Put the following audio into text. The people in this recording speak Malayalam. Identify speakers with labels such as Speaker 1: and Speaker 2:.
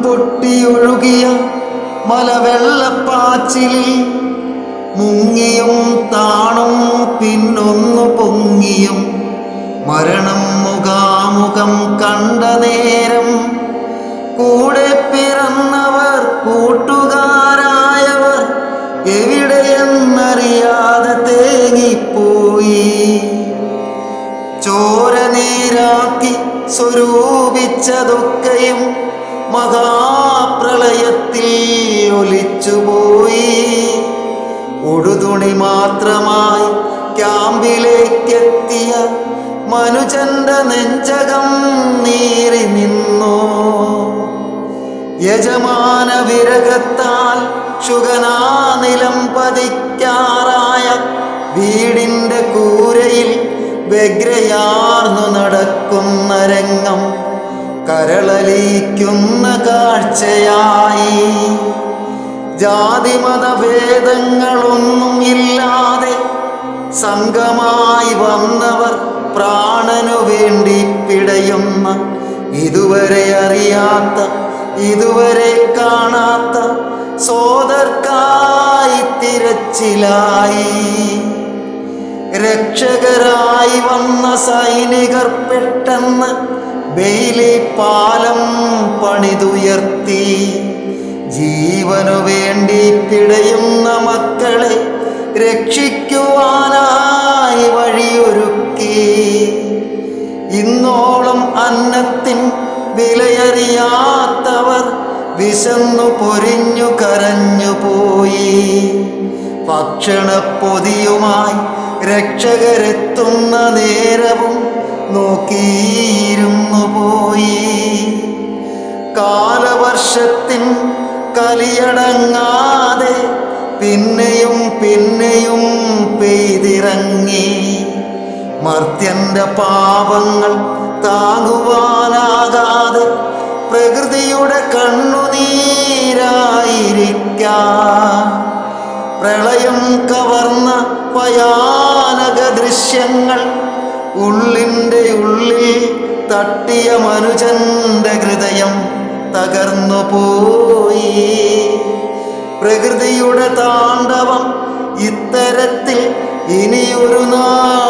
Speaker 1: പൊട്ടിയൊഴുകിയ മലവെള്ളപ്പാച്ചിലിൽ മുങ്ങിയും താണും പിന്നൊന്നു പൊങ്ങിയും മരണം മുഖാമുഖം കണ്ട നേരം കൂടെ പിറന്നവർ കൂട്ടുകാരായവർ എവിടെയെന്നറിയാതെ തേങ്ങിപ്പോയി. ചോരനീരാക്കി സ്വരൂപിച്ചതൊക്കെയും മഹാപ്രളയത്തിൽ ഒലിച്ചുപോയി. ഉടുതുണി മാത്രമായി ക്യാമ്പിലേക്കെത്തിയ മനുജന്റെ നെഞ്ചകം നീറി നിന്നു. യജമാന വിരകത്താൽ ശുഗനാനിലം പതിക്കാറായ വീടിന്റെ കൂരയിൽ വ്യഗ്രയാർന്നു നടക്കുന്ന രംഗം കരളലിക്കുന്ന കാഴ്ചയായി. ജാതിമതഭേദങ്ങളൊന്നും ഇല്ലാതെ സംഘമായി വന്നവർ പ്രാണനു വേണ്ടി പിടയുന്ന, ഇതുവരെ അറിയാത്ത ഇതുവരെ കാണാത്ത സോദർക്കായി തിരച്ചിലായി. രക്ഷകരായി വന്ന സൈനികർ പെട്ടെന്ന് ബെയിലി പാലം പണിതുയർത്തി. ജീവനു വേണ്ടി പിടയുന്ന മക്കളെ രക്ഷിക്കുവാനായി വഴിയൊരുക്കി. ഇന്നോളം അന്നത്തിൻ വിലയറിയാത്തവർ വിശന്നു പൊരിഞ്ഞു കരഞ്ഞു പോയി. ഭക്ഷണപ്പൊതിയുമായി രക്ഷകരെത്തുന്ന നേരവും നോക്കിയിരുന്നു പോയി. കാലവർഷത്തിൻ കലിയടങ്ങാതെ പിന്നെയും പിന്നെയും പെയ്തിറങ്ങി. മർത്യന്റെ പാപങ്ങൾ താങ്ങുവാനാകാതെ പ്രകൃതിയുടെ കണ്ണുനീരായിരിക്കാം. പ്രളയം കവർന്ന ഭയാനക ദൃശ്യങ്ങൾ ഉള്ളിൻ്റെ ഉള്ളിൽ തട്ടിയ മനുജന്റെ ഹൃദയം തകർന്നു പോയി. പ്രകൃതിയുടെ താണ്ഡവം ഇത്തരത്തിൽ ഇനിയൊരു നാൾ